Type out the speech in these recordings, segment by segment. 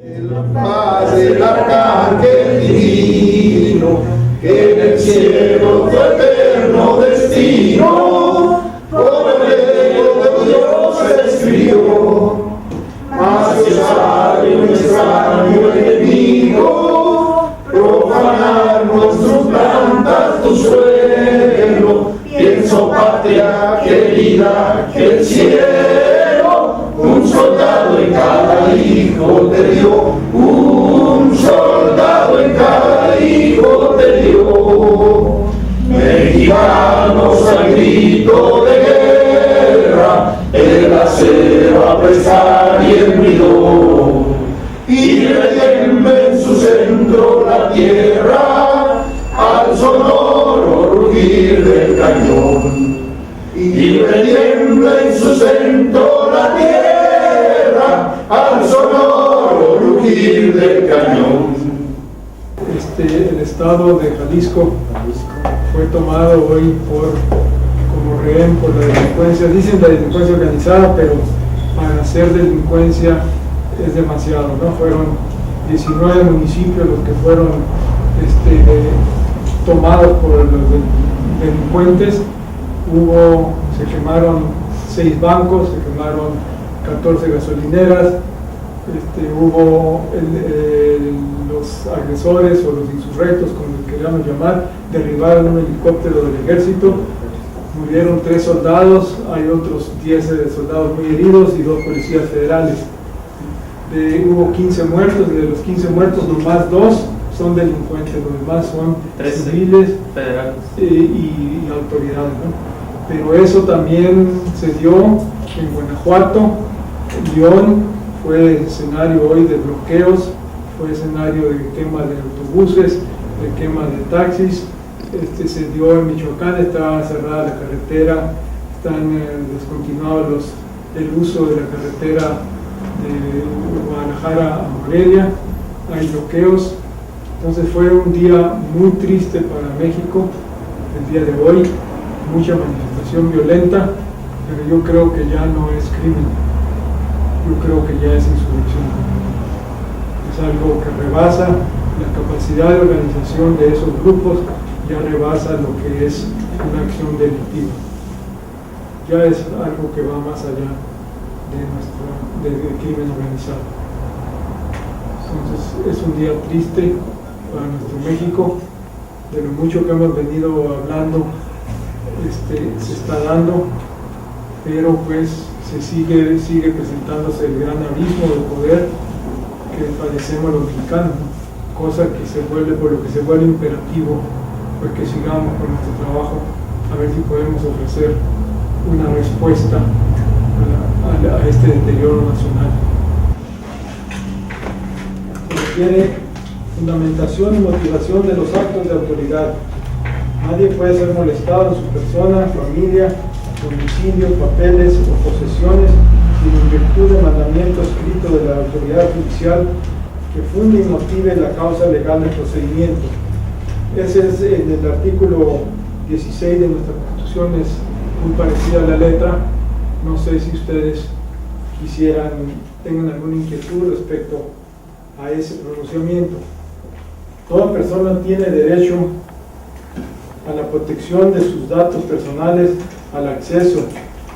La paz del arcángel divino, que en el cielo tu eterno destino, por el dedo de Dios escribió. Mas Dios sabe un extraño enemigo, profanar nuestros plantas tu suelo. Pienso, patria querida, que el cielo un soldado en cada hijo te dio, un soldado en cada hijo te dio. Mexicanos al grito de guerra, el acero a pesar y el ruido, y retiemble en su centro la tierra, al sonoro rugir del cañón. Y retiembla en su centro la tierra, al sonoro rugir del cañón. El estado de Jalisco fue tomado hoy como rehén por la delincuencia. Dicen la delincuencia organizada, pero para hacer delincuencia es demasiado, ¿no? Fueron 19 municipios los que fueron tomados por los delincuentes. Se quemaron 6 bancos, se quemaron 14 gasolineras, hubo los agresores o los insurrectos, como les queríamos llamar, derribaron un helicóptero del ejército, murieron 3 soldados, hay otros 10 soldados muy heridos y 2 policías federales. Hubo 15 muertos, y de los 15 muertos nomás 2 son delincuentes, los demás son civiles federales y autoridades, ¿no? Pero eso también se dio en Guanajuato. León fue escenario hoy de bloqueos, fue escenario de quema de autobuses, de quema de taxis. Se dio en Michoacán, está cerrada la carretera, están descontinuados el uso de la carretera de Guadalajara a Morelia, hay bloqueos. Entonces fue un día muy triste para México, el día de hoy, mucha manifestación violenta, pero yo creo que ya no es crimen, yo creo que ya es insurrección. Es algo que rebasa la capacidad de organización de esos grupos, ya rebasa lo que es una acción delictiva. Ya es algo que va más allá del crimen organizado. Entonces es un día triste para nuestro México, de lo mucho que hemos venido hablando se está dando, pero pues sigue presentándose el gran abismo de poder que padecemos los mexicanos, ¿no? Cosa que por lo que se vuelve imperativo, porque sigamos con nuestro trabajo, a ver si podemos ofrecer una respuesta a este deterioro nacional. Se requiere fundamentación y motivación de los actos de autoridad. Nadie puede ser molestado en su persona, familia, domicilio, papeles o posesiones, sino en virtud de mandamiento escrito de la autoridad judicial que funde y motive la causa legal del procedimiento. Ese es en el artículo 16 de nuestra Constitución, es muy parecida a la letra. No sé si ustedes tengan alguna inquietud respecto a ese pronunciamiento. Toda persona tiene derecho a la protección de sus datos personales, al acceso,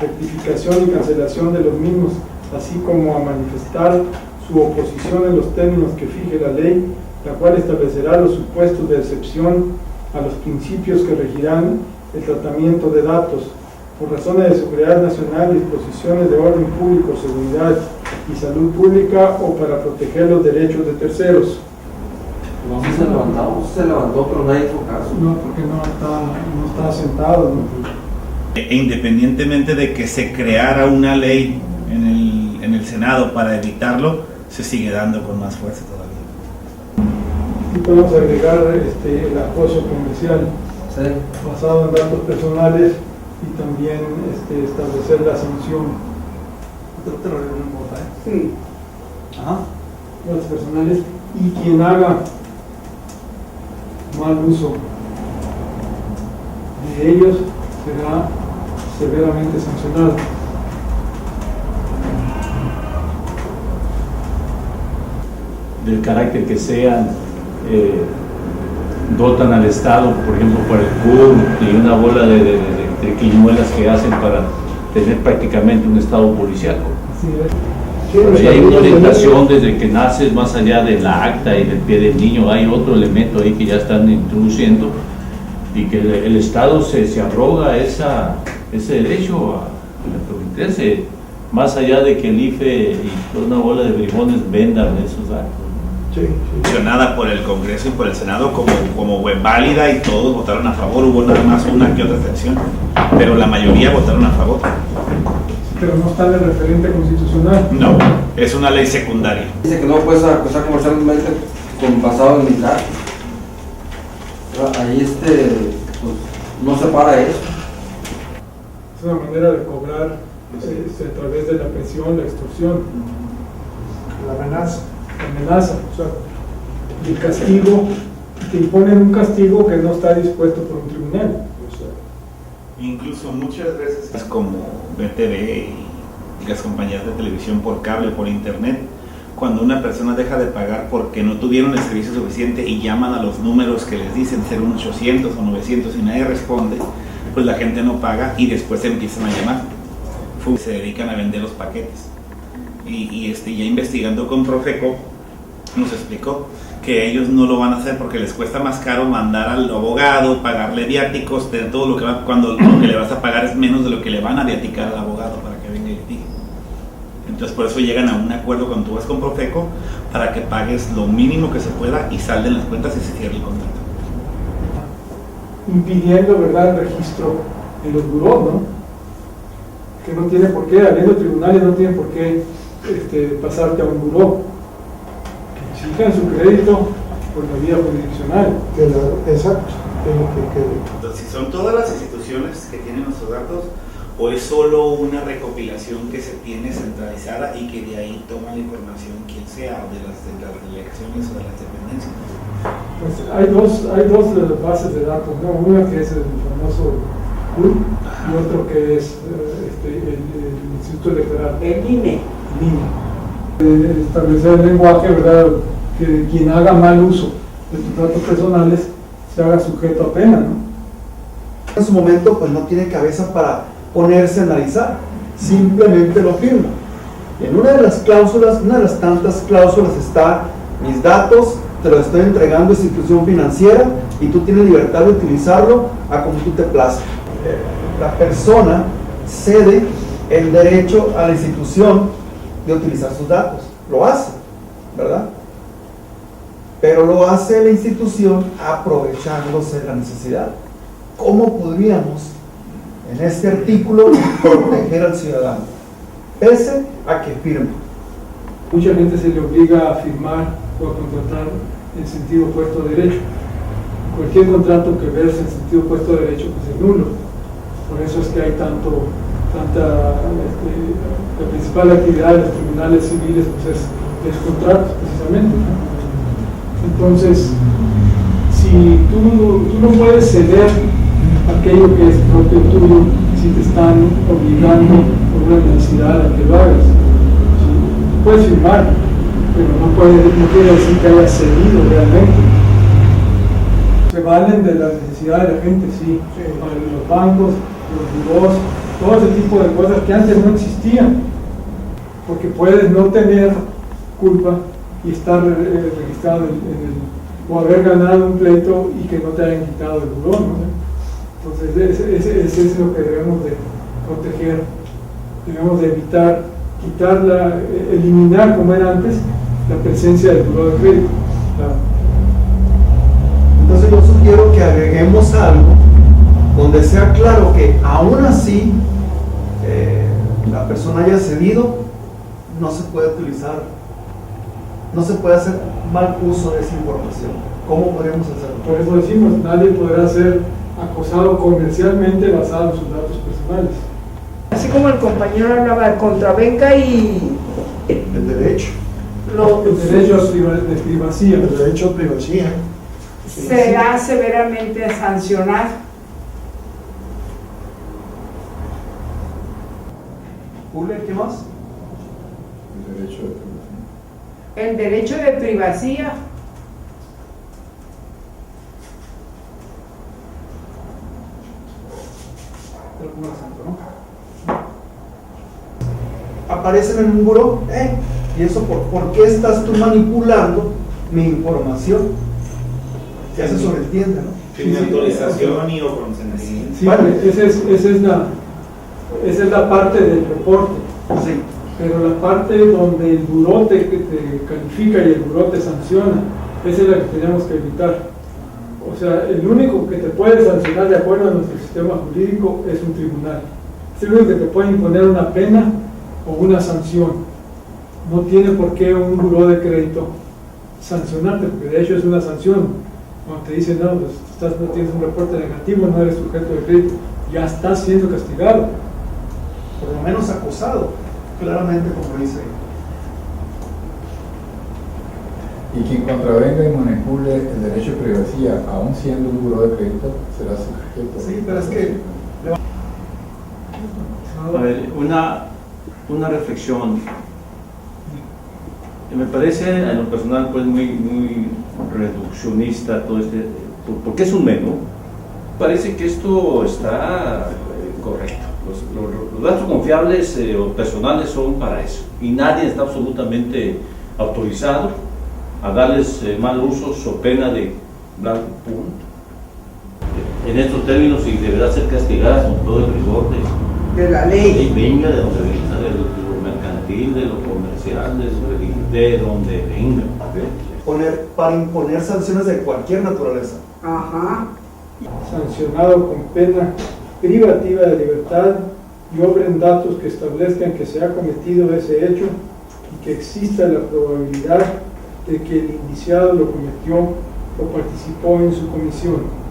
rectificación y cancelación de los mismos, así como a manifestar su oposición en los términos que fije la ley, la cual establecerá los supuestos de excepción a los principios que regirán el tratamiento de datos, por razones de seguridad nacional, disposiciones de orden público, seguridad y salud pública o para proteger los derechos de terceros. No se levantó, pero nadie hizo caso. No, porque no está sentado, ¿no? Independientemente de que se creara una ley en el Senado para evitarlo, se sigue dando con más fuerza todavía. Y podemos agregar el acoso comercial, Sí. basado en datos personales, y también establecer la sanción. Otro terrorismo no importa, ¿eh? Sí. Ajá. Datos personales, y quien haga mal uso de ellos será severamente sancionado. del carácter que sean, dotan al Estado, por ejemplo, por el CUR y una bola de quiñuelas que hacen para tener prácticamente un Estado policial. Así es. Pero ahí hay una orientación desde que naces, más allá del acta y del pie del niño, hay otro elemento ahí que ya están introduciendo, y que el Estado se arroga ese derecho a permitirse, más allá de que el IFE y toda una bola de bribones vendan esos actos. Mencionada por el Congreso y por el Senado como válida, y todos votaron a favor. Hubo nada más una que otra excepción, pero la mayoría votaron a favor. Pero no está en el referente constitucional. No, es una ley secundaria. Dice que no puedes acusar comercialmente basado en militar. Ahí pues, no se para eso. Es una manera de cobrar a través de la presión, la extorsión, La amenaza. la amenaza, o sea, el castigo, te imponen un castigo que no está dispuesto por un tribunal. Incluso muchas veces es como BTV y las compañías de televisión por cable, por internet, cuando una persona deja de pagar porque no tuvieron el servicio suficiente y llaman a los números que les dicen ser un 800 o 900 y nadie responde, pues la gente no paga y después empiezan a llamar. Se dedican a vender los paquetes. Y ya investigando con Profeco, nos explicó que ellos no lo van a hacer porque les cuesta más caro mandar al abogado, pagarle viáticos, de todo lo que va, cuando lo que le vas a pagar es menos de lo que le van a viaticar al abogado para que venga y litigue. Entonces por eso llegan a un acuerdo cuando tú vas con Profeco para que pagues lo mínimo que se pueda y salden las cuentas y se cierre el contrato. Impidiendo, ¿verdad?, el registro en los burós, ¿no? Que no tiene por qué, habiendo tribunales, no tienen por qué pasarte a un buró. Que exijan su crédito por la vía jurisdiccional. Exacto. Entonces, si son todas las instituciones que tienen nuestros datos, o es solo una recopilación que se tiene centralizada y que de ahí toma la información quien sea, o de las delegaciones o de las dependencias. Pues hay dos bases de datos, ¿no? Una que es el famoso CUR y otro que es el Instituto Electoral. El INE. Establecer el lenguaje, ¿verdad?, que quien haga mal uso de tus datos personales se haga sujeto a pena, ¿no? En su momento pues no tiene cabeza para ponerse a analizar, simplemente lo firma. En una de las cláusulas, una de las tantas cláusulas está: mis datos te los estoy entregando a institución financiera y tú tienes libertad de utilizarlo a como tú te plazca. La persona cede el derecho a la institución de utilizar sus datos, lo hace, ¿verdad? Pero lo hace la institución aprovechándose de la necesidad. ¿Cómo podríamos en este artículo proteger al ciudadano? Pese a que firme. Mucha gente se le obliga a firmar o a contratar en sentido opuesto a derecho. Cualquier contrato que verse en sentido opuesto a derecho pues es nulo. Por eso es que hay la principal actividad de los tribunales civiles pues es contratos precisamente, ¿no? Entonces, si tú no puedes ceder aquello que es propio tuyo, si te están obligando por una necesidad a que lo hagas, ¿sí? Puedes firmar, pero no quiere decir que hayas cedido realmente. Se valen de la necesidad de la gente, sí, los bancos, los burós, todo ese tipo de cosas que antes no existían, porque puedes no tener culpa y estar registrado o haber ganado un pleito y que no te hayan quitado el buró, ¿no? Entonces ese es lo que debemos de proteger, debemos de evitar, eliminar como era antes la presencia del buró de crédito. Claro. Entonces yo sugiero que agreguemos algo donde sea claro que aún así la persona haya cedido, no se puede utilizar, no se puede hacer mal uso de esa información. ¿Cómo podríamos hacerlo? Por eso decimos, nadie podrá ser acosado comercialmente basado en sus datos personales. Así como el compañero hablaba de contravenga y El derecho. El derecho de privacidad. El derecho a privacidad. será severamente sancionado. Julio, ¿qué más? El derecho de El derecho de privacidad. Aparecen en un buró, ¿y eso por qué estás tú manipulando mi información? Ya se sobreentiende, ¿no? Sin autorización y o consentimiento. Sí, esa es la parte del reporte. Sí. Pero la parte donde el buró te califica y el buró te sanciona, esa es la que tenemos que evitar. O sea, el único que te puede sancionar de acuerdo a nuestro sistema jurídico es un tribunal. Es el único que te puede imponer una pena o una sanción. No tiene por qué un buró de crédito sancionarte, porque de hecho es una sanción. Cuando te dicen, no, pues no tienes un reporte negativo, no eres sujeto de crédito, ya estás siendo castigado. Por lo menos acosado, claramente, como dice ahí. Y quien contravenga y manipule el derecho de privacidad, aún siendo un buró de crédito, será sujeto. Sí, pero es que A ver, una reflexión. Me parece en lo personal pues muy reduccionista todo este, porque es un menú. Parece que esto está correcto. Los datos confiables o personales son para eso y nadie está absolutamente autorizado a darles mal uso o pena de blanco, punto. En estos términos y deberá ser castigada con todo el rigor De la ley. venga de donde venga, de lo mercantil, de lo comercial, de donde venga. para imponer sanciones de cualquier naturaleza. Ajá. Sancionado con pena privativa de libertad y obren datos que establezcan que se ha cometido ese hecho y que exista la probabilidad de que el indiciado lo cometió o participó en su comisión.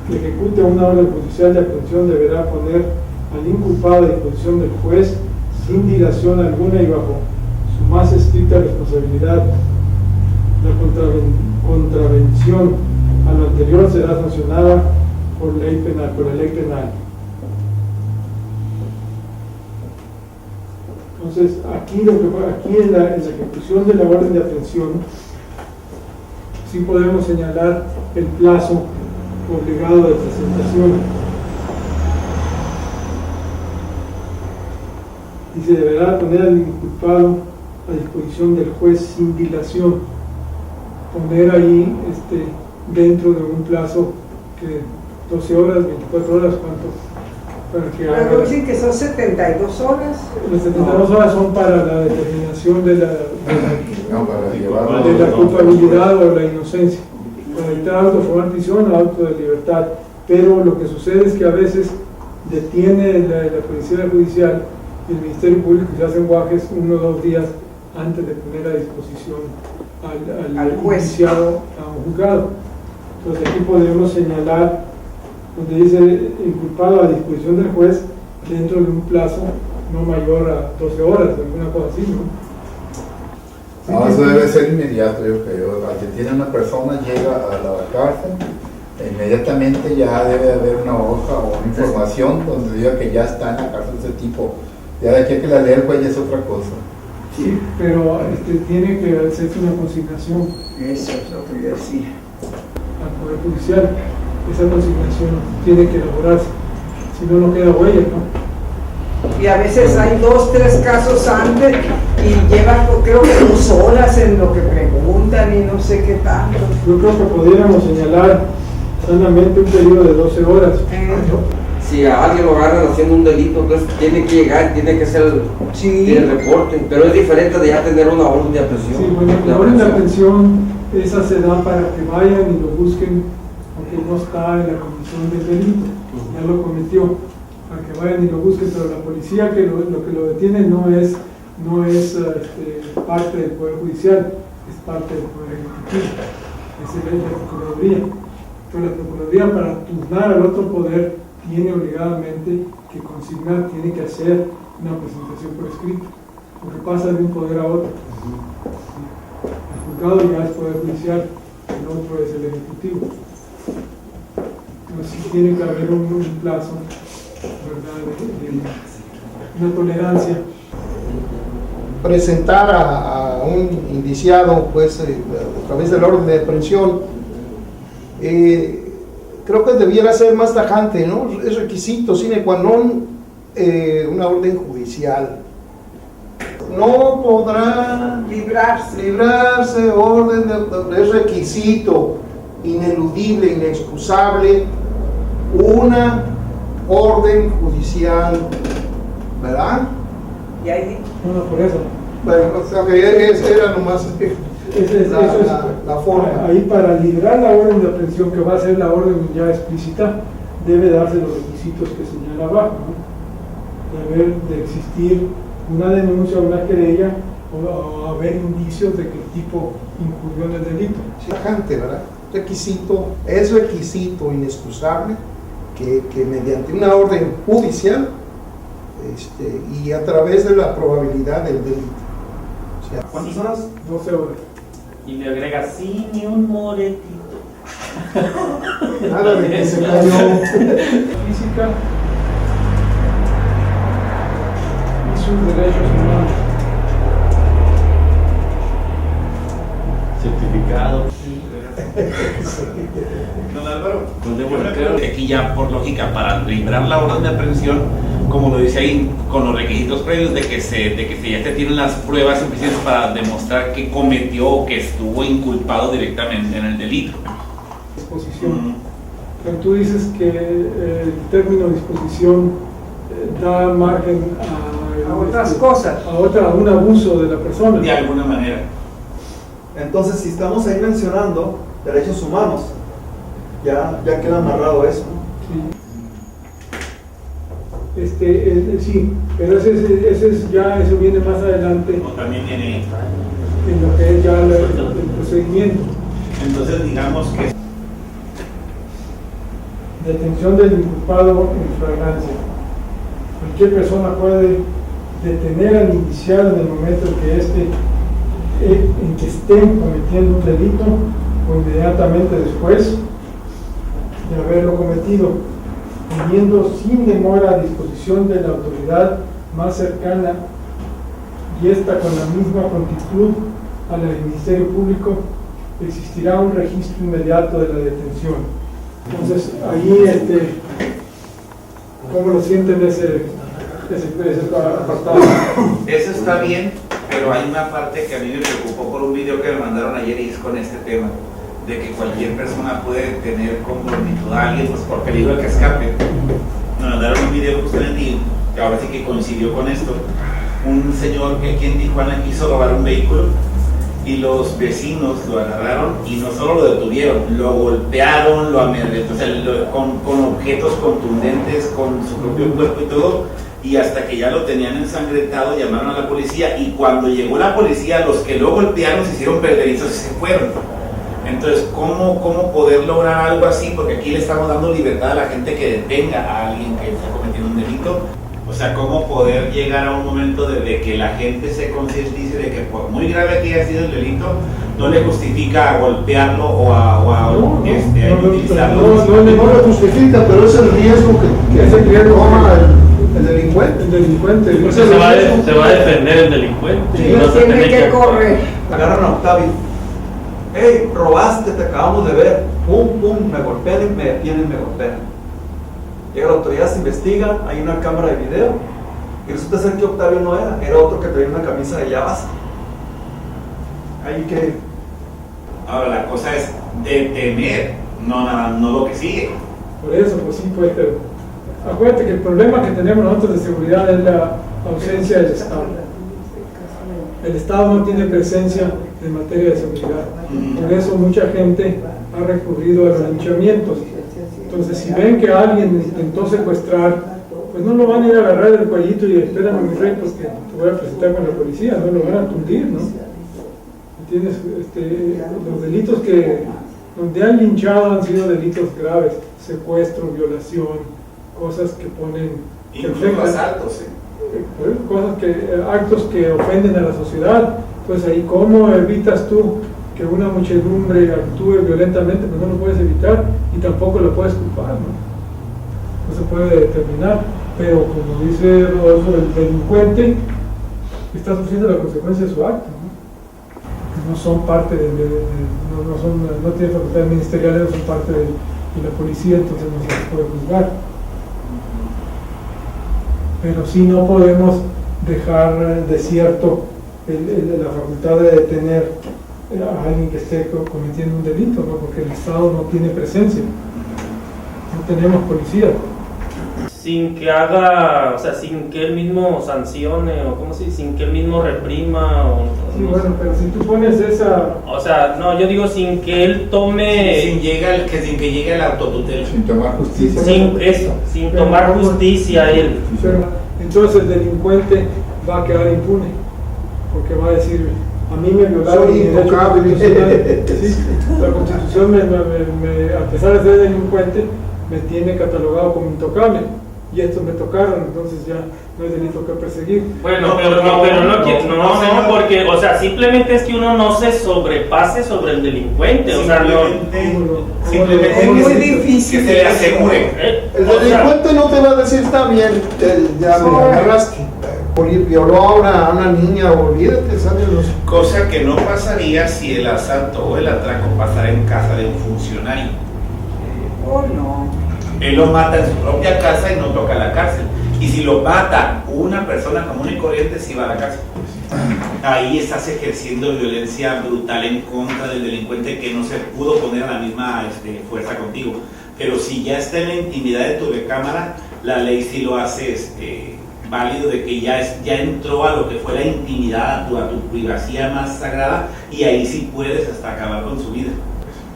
Que ejecute una orden judicial de aprehensión deberá poner al inculpado a disposición del juez sin dilación alguna y bajo su más estricta responsabilidad. La contravención a lo anterior será sancionada por la ley penal. Entonces, aquí en la ejecución de la orden de aprehensión, sí podemos señalar el plazo obligado de presentación. Y se deberá poner al inculpado a disposición del juez sin dilación. Poner ahí dentro de un plazo que 12 horas, 24 horas, ¿cuánto? Para que haga. Luego dicen que son 72 horas. Las 72 horas son para la determinación de No, para llevarlo. la culpabilidad o la inocencia. Para evitar auto de formar prisión o auto de libertad. Pero lo que sucede es que a veces detiene la policía judicial y el Ministerio Público y se hacen guajes 1 o 2 días antes de poner a disposición al juez, indiciado a un juzgado. Entonces aquí podemos señalar donde dice inculpado a disposición del juez dentro de un plazo no mayor a 12 horas, alguna cosa así, ¿no? No, eso debe ser inmediato, yo creo. Al que tiene una persona, llega a la cárcel, inmediatamente ya debe haber una hoja o una información donde diga que ya está en la cárcel ese tipo. Ya de aquí a que la lea el juez ya es otra cosa. Sí, pero tiene que hacerse una consignación Eso es lo que yo decía. al Poder Judicial. Esa consignación tiene que elaborarse, si no, no queda huella, ¿no? Y a veces hay 2, 3 casos antes y llevan, creo que 2 horas en lo que preguntan y no sé qué tanto. Yo creo que pudiéramos señalar sanamente un periodo de 12 horas. Si a alguien lo agarran haciendo un delito, entonces tiene que llegar, tiene que hacer el reporte, pero es diferente de ya tener una orden de aprehensión. Sí, bueno, la orden de aprehensión, esa se da para que vayan y lo busquen, aunque no está en la comisión del delito, ya lo cometió, para que vayan y lo busquen, pero la policía que lo que lo detiene no es parte del Poder Judicial, es parte del Poder Ejecutivo, es la Procuraduría. Pero la Procuraduría, para turnar al otro poder, tiene obligadamente que consignar, tiene que hacer una presentación por escrito, porque pasa de un poder a otro. El juzgado ya es Poder Judicial, el otro es el Ejecutivo. Entonces sí tiene que haber un plazo, ¿verdad?, de una tolerancia. presentar a un indiciado pues a través del orden de aprehensión, creo que debiera ser más tajante, ¿no? Es requisito sine qua non una orden judicial. No podrá librarse orden es requisito ineludible, inexcusable, una orden judicial, ¿verdad? Y ahí No, por eso. Bueno, o sea que era nomás la forma. Ahí para librar la orden de aprehensión, que va a ser la orden ya explícita, debe darse los requisitos que señala abajo, ¿no? De existir una denuncia o una querella o haber indicios de que el tipo incurrió en el delito. Tajante, ¿verdad? Es requisito inexcusable que mediante una orden judicial y a través de la probabilidad del delito. O sea, ¿Cuántas horas? 12 horas. Y le agrega sí, ni un moretito. nada de que se cayó. Física y sus derechos humanos. Certificado. Don Álvaro, Pues de yo bueno, creo que aquí ya por lógica para librar la orden de aprehensión, como lo dice ahí, con los requisitos previos de que ya se tienen las pruebas suficientes para demostrar que cometió o que estuvo inculpado directamente en el delito. Disposición. Pero tú dices que el término disposición da margen a otras cosas. A un abuso de la persona. De alguna manera. Entonces, si estamos ahí mencionando derechos humanos, ya queda amarrado eso, ¿no? Sí. Sí, pero eso viene más adelante O también tiene. en lo que es ya el procedimiento. Entonces, digamos que Detención del inculpado en flagrancia. Cualquier persona puede detener al indiciado en el momento en que estén cometiendo un delito o inmediatamente después de haberlo cometido, teniendo sin demora a disposición de la autoridad más cercana y esta con la misma prontitud a la del Ministerio Público, existirá un registro inmediato de la detención. Entonces, ahí, ¿cómo lo sienten ese apartado? eso está bien, pero hay una parte que a mí me preocupó por un video que me mandaron ayer y es con este tema, de que cualquier persona puede tener comprometido a alguien pues, por peligro de que escape. Me mandaron un video justamente y que ahora sí que coincidió con esto. Un señor que aquí en Tijuana quiso robar un vehículo y los vecinos lo agarraron y no solo lo detuvieron, lo golpearon, lo amedrentaron, o sea, con objetos contundentes, con su propio cuerpo y todo, y hasta que ya lo tenían ensangrentado llamaron a la policía, y cuando llegó la policía los que lo golpearon se hicieron perderizos y se fueron. Entonces, ¿cómo poder lograr algo así? Porque aquí le estamos dando libertad a la gente que detenga a alguien que está cometiendo un delito. O sea, ¿cómo poder llegar a un momento de que la gente se concientice de que por muy grave que haya sido el delito, no le justifica a golpearlo o a utilizarlo? No lo justifica, pero es el riesgo que Es el riesgo toma el delincuente. El delincuente. Entonces se va a defender el delincuente. Sí, y no vas a tiene tener que correr. Agarran a Octavio. Hey, robaste, te acabamos de ver. Pum, pum, me golpean, me detienen, me golpean. Llega la autoridad, se investiga, hay una cámara de video y resulta ser que Octavio no era otro que traía una camisa de llaves. Ahí que Ahora, la cosa es detener, no lo que sigue. Por eso, pues sí, pues, pero acuérdate que el problema que tenemos nosotros de seguridad es la ausencia del Estado. El Estado no tiene presencia en materia de seguridad. Por eso mucha gente ha recurrido a los linchamientos. Entonces, si ven que alguien intentó secuestrar, pues no lo van a ir a agarrar del cuellito y espérame mi rey, porque te voy a presentar con la policía, no lo van a tundir, ¿no? ¿Entiendes? Los delitos donde han linchado han sido delitos graves, secuestro, violación, cosas que ponen... Incluso asaltos, actos que ofenden a la sociedad. Pues ahí, ¿cómo evitas tú que una muchedumbre actúe violentamente? Pues no lo puedes evitar y tampoco lo puedes culpar, ¿no? No se puede determinar, pero como dice Rodolfo, el delincuente está sufriendo la consecuencia de su acto, no son parte no tienen facultades ministeriales, no son parte de la policía, entonces no se les puede juzgar. Pero sí no podemos dejar desierto la facultad de detener a alguien que esté cometiendo un delito, ¿no? Porque el Estado no tiene presencia, no tenemos policía. Sin que haga, o sea, sin que él mismo sancione, o cómo se dice, sin que él mismo reprima, o sí, no bueno, sé. pero si tú pones esa... O sea, no, yo digo sin que él tome... Sin que llegue el autotutela. Sin tomar justicia. Sin tomar justicia él. Pero entonces el delincuente va a quedar impune, porque va a decir, a mí me violaron Soy mi derecho intocable. constitucional. Sí, la Constitución, a pesar de ser delincuente, me tiene catalogado como intocable, y estos me tocaron, entonces ya no hay delito que perseguir. Bueno, pero no, porque, o sea, simplemente es que uno no se sobrepase sobre el delincuente, o sea, no. Simplemente Es muy que difícil. se le asegure. El O sea, delincuente no te va a decir, está bien, ya me agarraste, violó a una niña, olvídate, salen los... Cosa que no pasaría si el asalto o el atraco pasara en casa de un funcionario. Oh, no. Él lo mata en su propia casa y no toca la cárcel. Y si lo mata una persona común y corriente, sí va a la cárcel. Ahí estás ejerciendo violencia brutal en contra del delincuente que no se pudo poner a la misma fuerza contigo. Pero si ya está en la intimidad de tu recámara, la ley sí lo hace válido, de que ya entró a lo que fue la intimidad, a tu privacidad más sagrada, y ahí sí puedes hasta acabar con su vida.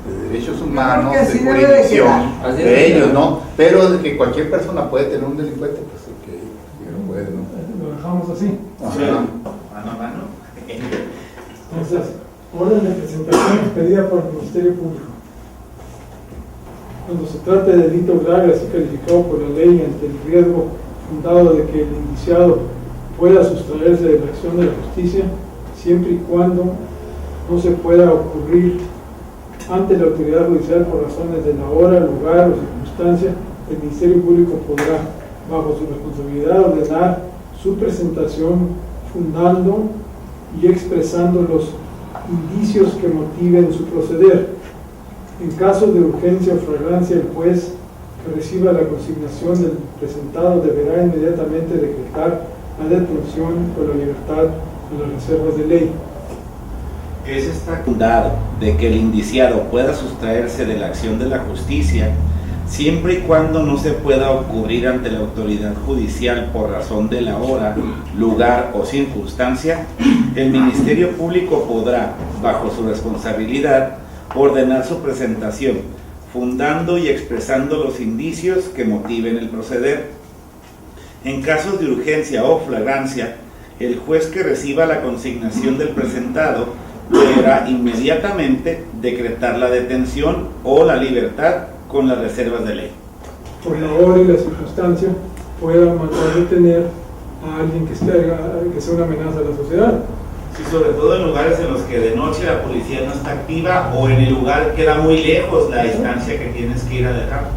De derechos humanos, Creo que así de debe de jurisdicción, quedar. Así debe de de ellos, quedar. ¿no? Pero de que cualquier persona puede tener un delincuente, pues que no puede, ¿no? Lo dejamos así. Ajá. Mano. Entonces, orden de presentación expedida por el Ministerio Público. Cuando se trate de delito grave, así calificado por la ley, ante el riesgo fundado de que el indiciado pueda sustraerse de la acción de la justicia, siempre y cuando no se pueda ocurrir ante la autoridad judicial por razones de la hora, lugar o circunstancia, el Ministerio Público podrá, bajo su responsabilidad, ordenar su presentación fundando y expresando los indicios que motiven su proceder. En caso de urgencia o flagrancia, el juez que reciba la consignación del presentado deberá inmediatamente decretar la detención o la libertad con las reservas de ley. Está fundado de que el indiciado pueda sustraerse de la acción de la justicia siempre y cuando no se pueda ocurrir ante la autoridad judicial por razón de la hora, lugar o circunstancia. El Ministerio Público podrá, bajo su responsabilidad, ordenar su presentación, fundando y expresando los indicios que motiven el proceder. En casos de urgencia o flagrancia, el juez que reciba la consignación del presentado deberá inmediatamente decretar la detención o la libertad con las reservas de ley. Por la hora y la circunstancia, pueda mandar detener a alguien que sea una amenaza a la sociedad. Sí, sobre todo en lugares en los que de noche la policía no está activa o en el lugar queda muy lejos la distancia que tienes que ir a dejar.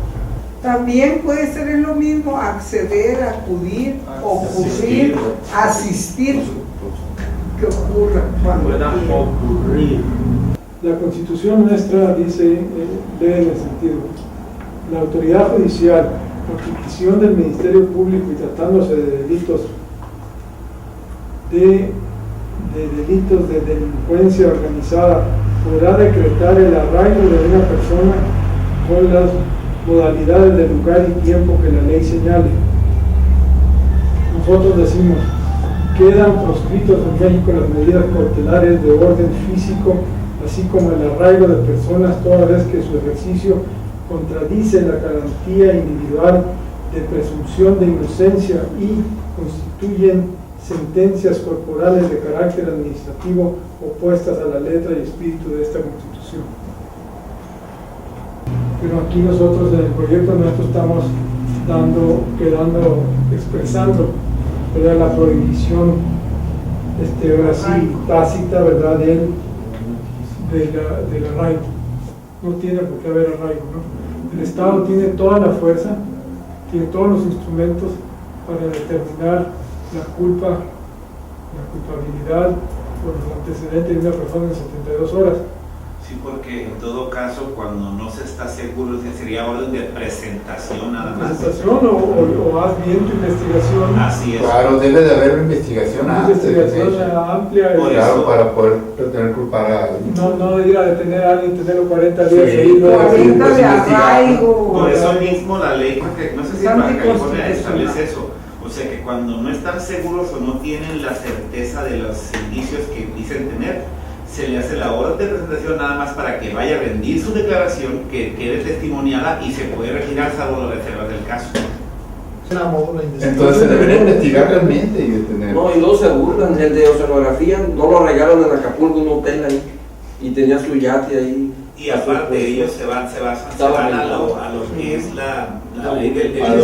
También puede ser lo mismo acceder, acudir, ocurrir, asistir, que ocurra cuando Pueda quiera. ocurrir. La Constitución nuestra dice, lee en el sentido, la autoridad judicial, por petición del Ministerio Público y tratándose de delitos de delincuencia organizada, podrá decretar el arraigo de una persona con las modalidades de lugar y tiempo que la ley señale. Nosotros decimos, quedan proscritos en México las medidas cautelares de orden físico, así como el arraigo de personas toda vez que su ejercicio contradice la garantía individual de presunción de inocencia y constituyen sentencias corporales de carácter administrativo opuestas a la letra y espíritu de esta Constitución. Pero aquí nosotros en el proyecto nuestro estamos expresando, ¿verdad?, la prohibición, ahora sí, tácita, ¿verdad?, del arraigo. No tiene por qué haber arraigo, ¿no? El Estado tiene toda la fuerza, tiene todos los instrumentos para determinar la culpa la culpabilidad por los antecedentes de una persona en 72 horas. Sí, porque en todo caso, cuando no se está seguro, sería orden de presentación nada más. Presentación o haz bien tu investigación. Así es. Claro, debe de haber una investigación Una antes. investigación amplia. Por Claro, eso. para poder tener culpable a alguien. No ir a detener a alguien, tenerlo 40 días Sí, ahí, luego 40 pues, de investigar. arraigo. Por eso mismo la ley, porque no sé si Es para California anticonstitucional. establece eso. O sea que cuando no están seguros o no tienen la certeza de los indicios que dicen tener, se le hace la orden de presentación nada más para que vaya a rendir su declaración, que quede testimoniada y se puede retirar salvo las reservas del caso. Una módula investigativa. Entonces se debería investigar realmente y detener. No, y luego se burlan, el de oceanografía no lo regaron en Acapulco, un hotel ahí, y tenía su yate ahí. Y aparte ellos se van a lo que es la ley del A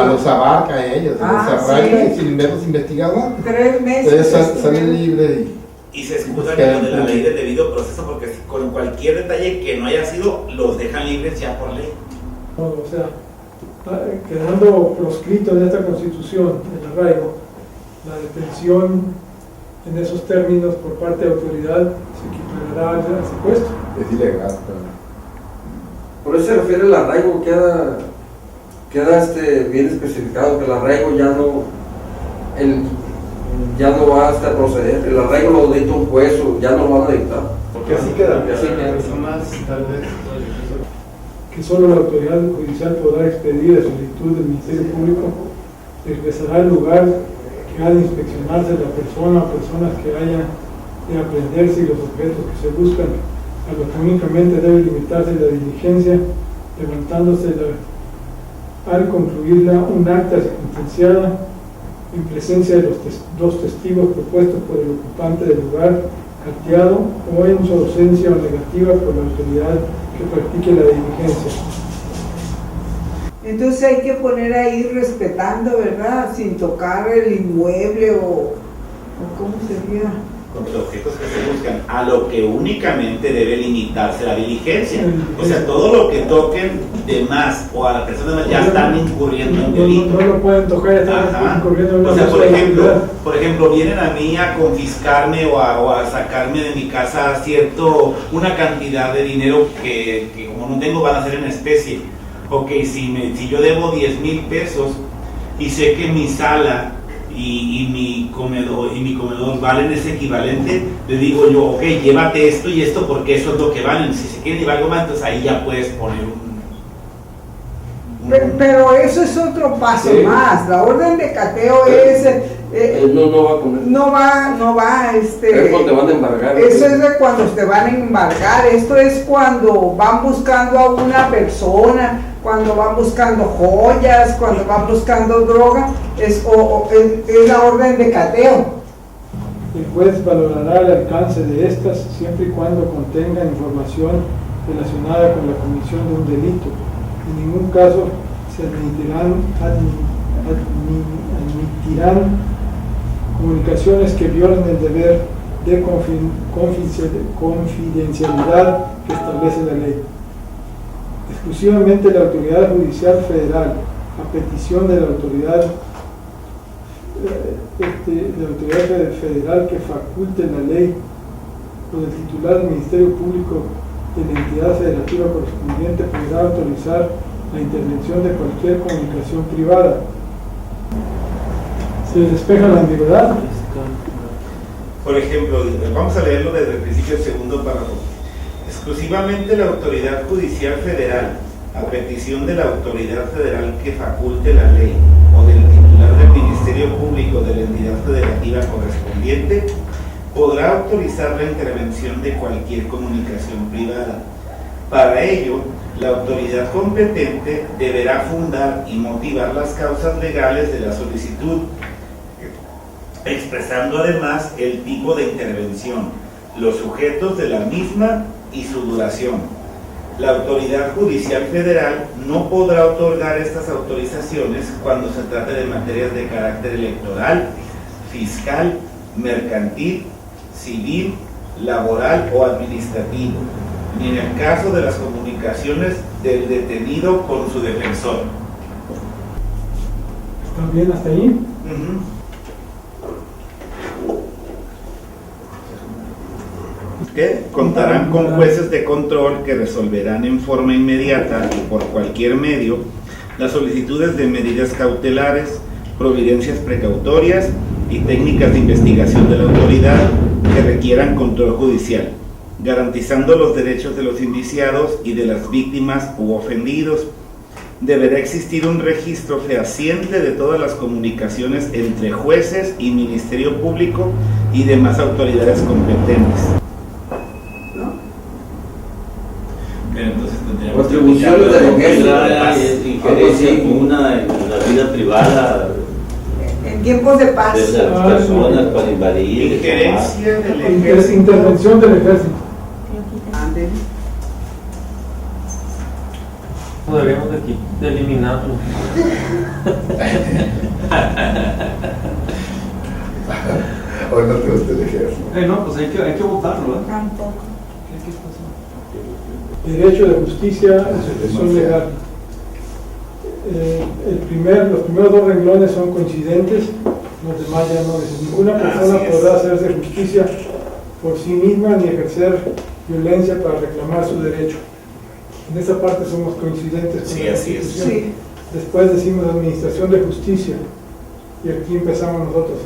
los abarca a ellos, Ah, los arraiga sí. y sin verlos investigados. 3 meses. Entonces salen libres y se escudan en lo de la ley del debido proceso, porque con cualquier detalle que no haya sido, los dejan libres ya por ley. O sea, quedando proscrito en esta Constitución el arraigo, la detención en esos términos por parte de autoridad se equiparará al secuestro. es ilegal. Por eso se refiere al arraigo, queda bien especificado que el arraigo ya no va a proceder, el arraigo lo dicta un juez o ya no lo van a dictar. Porque así queda. Así queda. Tal vez. Que solo la autoridad judicial podrá expedir a solicitud del Ministerio Público, regresará al lugar que ha de inspeccionarse la persona o personas que hayan de aprenderse y los objetos que se buscan, a lo que únicamente debe limitarse la diligencia, levantándose al concluirla un acta circunstanciada en presencia de los dos testigos propuestos por el ocupante del lugar, carteado o en su ausencia o negativa por la autoridad que practique la diligencia. Entonces hay que poner ahí respetando, ¿verdad? Sin tocar el inmueble o ¿cómo sería? Con los objetos que se buscan, a lo que únicamente debe limitarse la diligencia. O sea, todo lo que toquen de más o a la persona de más ya están incurriendo en delito. No lo pueden tocar, ya están Ajá. incurriendo en una O sea, por responsabilidad. ejemplo, vienen a mí a confiscarme o a sacarme de mi casa una cantidad de dinero que como no tengo van a ser en especie. Ok, si yo debo 10,000 pesos y sé que mi sala y mi comedor valen ese equivalente, le digo yo, ok, llévate esto y esto porque eso es lo que valen. Si se quiere llevar algo más, entonces ahí ya puedes poner Pero eso es otro paso Sí. más. La orden de cateo es No va a poner. no va Es cuando te van a embargar. Eso es de cuando te van a embargar. Esto es cuando van buscando a una persona, cuando van buscando joyas, cuando van buscando droga, es la orden de cateo. El juez valorará el alcance de estas siempre y cuando contenga información relacionada con la comisión de un delito. En ningún caso se admitirán comunicaciones que violen el deber de confidencialidad que establece la ley. Exclusivamente la autoridad judicial federal, a petición de la autoridad federal que faculte la ley o del titular del Ministerio Público de la entidad federativa correspondiente, podrá autorizar la intervención de cualquier comunicación privada. Se despeja la ambigüedad. Por ejemplo, vamos a leerlo desde el principio del segundo párrafo. Exclusivamente la autoridad judicial federal, a petición de la autoridad federal que faculte la ley o del titular del Ministerio Público de la entidad federativa correspondiente, podrá autorizar la intervención de cualquier comunicación privada. Para ello, la autoridad competente deberá fundar y motivar las causas legales de la solicitud, expresando además el tipo de intervención, los sujetos de la misma y su duración. La autoridad judicial federal no podrá otorgar estas autorizaciones cuando se trate de materias de carácter electoral, fiscal, mercantil, civil, laboral o administrativo, ni en el caso de las comunicaciones del detenido con su defensor. ¿Está bien hasta ahí? que contarán con jueces de control que resolverán en forma inmediata y por cualquier medio las solicitudes de medidas cautelares, providencias precautorias y técnicas de investigación de la autoridad que requieran control judicial, garantizando los derechos de los indiciados y de las víctimas u ofendidos. Deberá existir un registro fehaciente de todas las comunicaciones entre jueces y Ministerio Público y demás autoridades competentes. Pero entonces tendríamos Contribuciones del ejército. injerencia comuna en la vida privada En tiempos de paz. de las personas para invadir. Injerencia del ejército. Intervención del ejército. Ándele. Deberíamos de eliminarlo. ¿O no te gusta el ejército? No, pues hay que votarlo, ¿eh? Tampoco. Derecho de justicia, excepción legal. Los primeros dos renglones son coincidentes, los demás ya no dicen. Ninguna persona podrá hacerse justicia por sí misma ni ejercer violencia para reclamar su derecho. En esa parte somos coincidentes con la Constitución. Sí. Después decimos administración de justicia y aquí empezamos nosotros.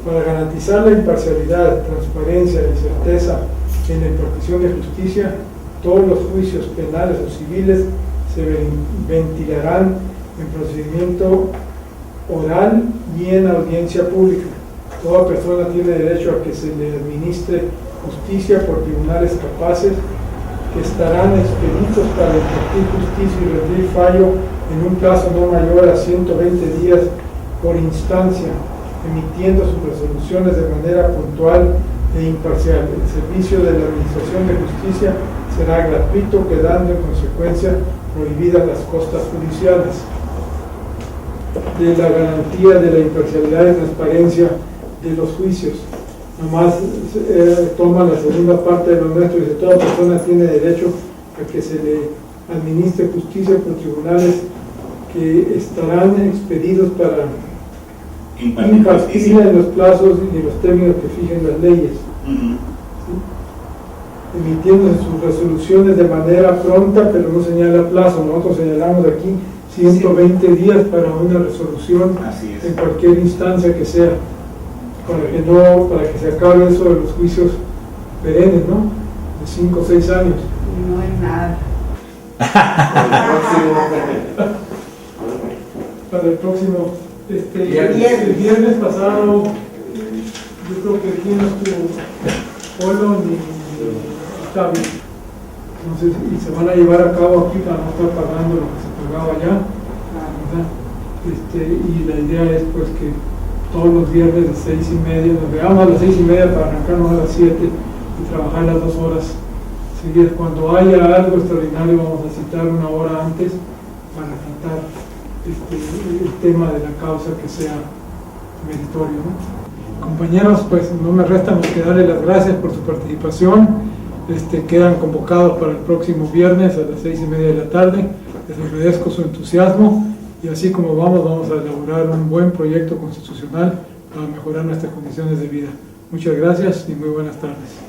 Para garantizar la imparcialidad, transparencia y certeza en la impartición de justicia, todos los juicios penales o civiles se ventilarán en procedimiento oral y en audiencia pública. Toda persona tiene derecho a que se le administre justicia por tribunales capaces que estarán expeditos para impartir justicia y rendir fallo en un plazo no mayor a 120 días por instancia, emitiendo sus resoluciones de manera puntual e imparcial. El servicio de la Administración de Justicia será gratuito, quedando en consecuencia prohibidas las costas judiciales. De la garantía de la imparcialidad y transparencia de los juicios. Nomás toma la segunda parte de lo nuestro y dice: toda persona tiene derecho a que se le administre justicia por tribunales que estarán expedidos para impartirla en los plazos y los términos que fijen las leyes. ¿Sí? Emitiendo sus resoluciones de manera pronta, pero no señala plazo. Nosotros señalamos aquí 120 días para una resolución en cualquier instancia que sea, para que se acabe eso de los juicios perennes, ¿no? De 5 o 6 años. No hay nada. Para el próximo, Viernes. el viernes pasado, yo creo que aquí no estuvo Polo ni Octavio. Entonces, y se van a llevar a cabo aquí para no estar pagando lo que se pagaba allá, ¿verdad? Y la idea es pues que todos los viernes de 6:30, nos veamos a las 6:30 para arrancarnos a las 7 y trabajar las 2 horas seguidas. Cuando haya algo extraordinario vamos a citar 1 hora antes para tratar el tema de la causa que sea meritorio, ¿no? Compañeros, pues no me resta más que darles las gracias por su participación. Quedan convocados para el próximo viernes a las 6:30 de la tarde. Les agradezco su entusiasmo y así como vamos a elaborar un buen proyecto constitucional para mejorar nuestras condiciones de vida. Muchas gracias y muy buenas tardes.